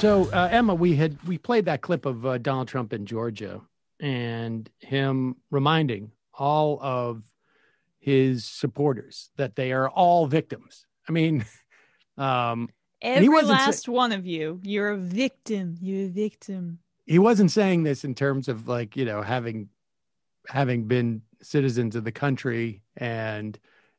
So, Emma, we played that clip of Donald Trump in Georgia and him reminding all of his supporters that they are all victims. I mean, and he Every wasn't last one of you. You're a victim. You're a victim. he wasn't saying this in terms of like, having been citizens of the country and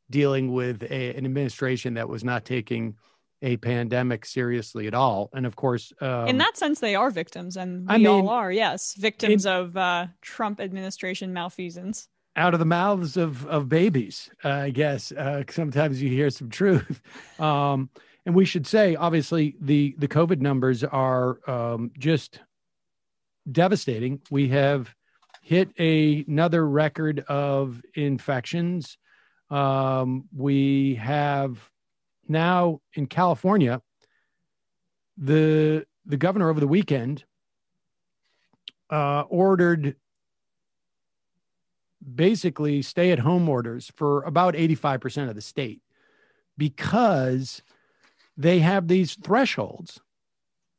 dealing with an administration that was not taking a pandemic seriously at all. And of course, In that sense, they are victims, and I we all mean, are, yes, victims in of Trump administration malfeasance. out of the mouths of babies, I guess. Sometimes you hear some truth. And we should say, obviously, the COVID numbers are just devastating. We have hit another record of infections. We have now in California, the governor over the weekend ordered basically stay-at-home orders for about 85% of the state because they have these thresholds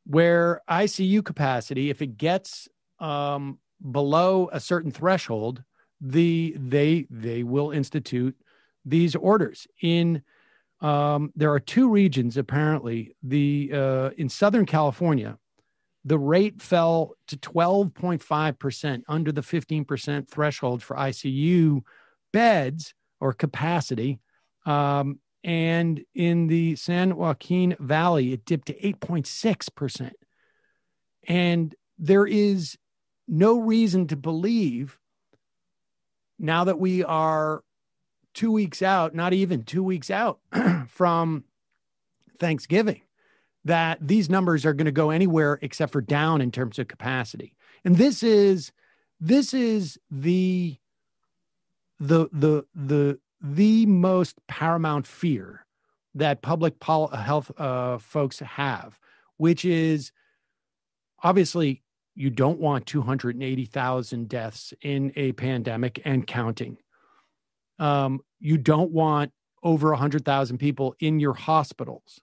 where ICU capacity, if it gets below a certain threshold, they will institute these orders. There are two regions apparently. In Southern California, the rate fell to 12.5% under the 15% threshold for ICU beds or capacity. And in the San Joaquin Valley, it dipped to 8.6%. And there is no reason to believe, now that we are 2 weeks out, not even 2 weeks out from Thanksgiving, that these numbers are going to go anywhere except for down in terms of capacity. And this is the most paramount fear that public health folks have, which is obviously you don't want 280,000 deaths in a pandemic and counting. You don't want over 100,000 people in your hospitals.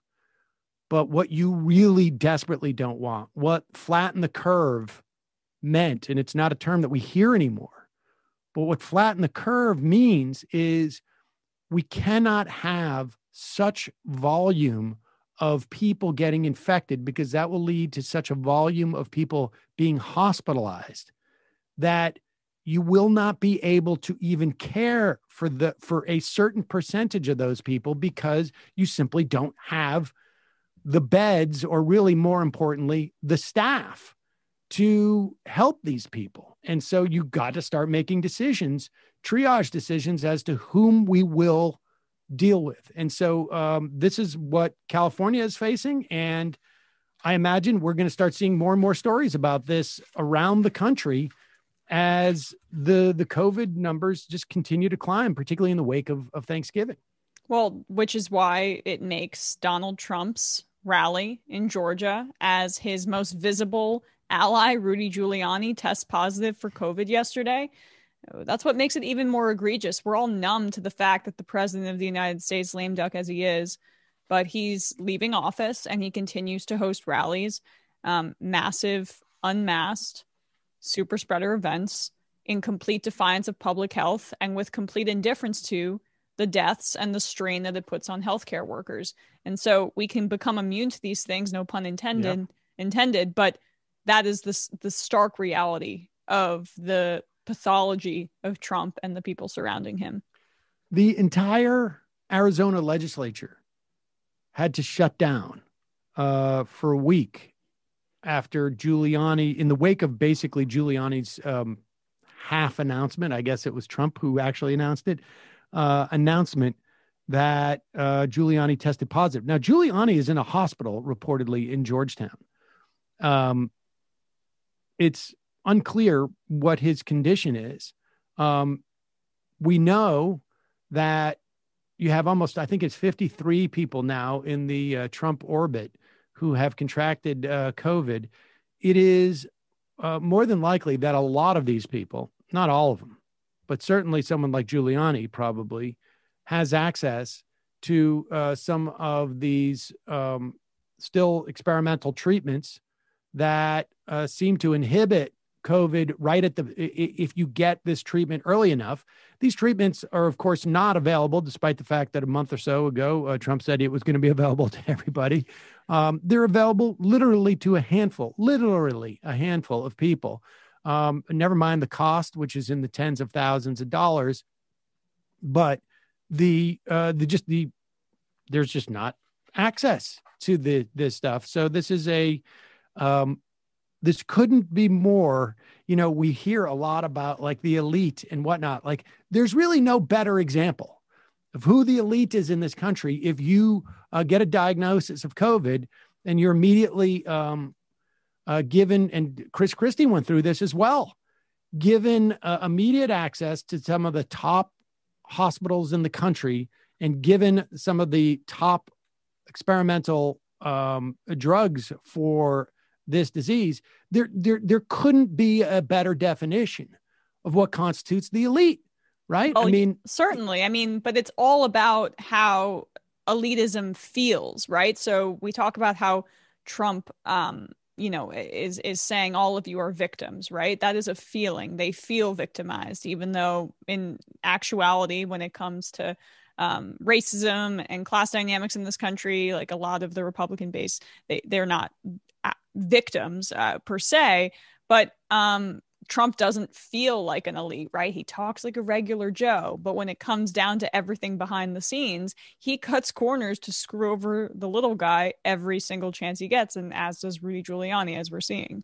But what you really desperately don't want, what flatten the curve meant, and it's not a term that we hear anymore, but what flatten the curve means is we cannot have such volume of people getting infected, because that will lead to such a volume of people being hospitalized that you will not be able to even care for a certain percentage of those people, because you simply don't have the beds, or really more importantly, the staff to help these people. And so you got to start making decisions, triage decisions as to whom we will deal with. And so this is what California is facing. And I imagine we're going to start seeing more and more stories about this around the country as the COVID numbers just continue to climb, particularly in the wake of Thanksgiving. Well, which is why it makes Donald Trump's rally in Georgia as his most visible ally, Rudy Giuliani, test positive for COVID yesterday. That's what makes it even more egregious. We're all numb to the fact that the president of the United States, lame duck as he is, but he's leaving office and he continues to host rallies, massive, unmasked, super spreader events in complete defiance of public health and with complete indifference to the deaths and the strain that it puts on healthcare workers. And so we can become immune to these things, no pun intended, but that is the stark reality of the pathology of Trump and the people surrounding him. The entire Arizona legislature had to shut down for a week after Giuliani, in the wake of basically Giuliani's half announcement. I guess it was Trump who actually announced it. Announcement that Giuliani tested positive. Now, Giuliani is in a hospital reportedly in Georgetown. It's unclear what his condition is. We know that you have almost, I think it's 53 people now in the Trump orbit who have contracted COVID. It is more than likely that a lot of these people, not all of them, but certainly someone like Giuliani probably has access to some of these still experimental treatments that seem to inhibit COVID right at if you get this treatment early enough. These treatments are, of course, not available, despite the fact that a month or so ago, Trump said it was going to be available to everybody. They're available literally to literally a handful of people. Never mind the cost, which is in the tens of thousands of dollars. But there's just not access to this stuff. So this couldn't be more. We hear a lot about like the elite and whatnot. Like there's really no better example of who the elite is in this country. If you get a diagnosis of COVID and you're immediately given, and Chris Christie went through this as well, given immediate access to some of the top hospitals in the country and given some of the top experimental drugs for this disease, there couldn't be a better definition of what constitutes the elite, right? Oh, certainly. I mean, but it's all about how elitism feels, right? So we talk about how Trump, is saying all of you are victims, right? That is a feeling. They feel victimized, even though in actuality, when it comes to racism and class dynamics in this country, like a lot of the Republican base, they're not victims per se, but Trump doesn't feel like an elite, right? He talks like a regular Joe, but when it comes down to everything behind the scenes, he cuts corners to screw over the little guy every single chance he gets, and as does Rudy Giuliani, as we're seeing.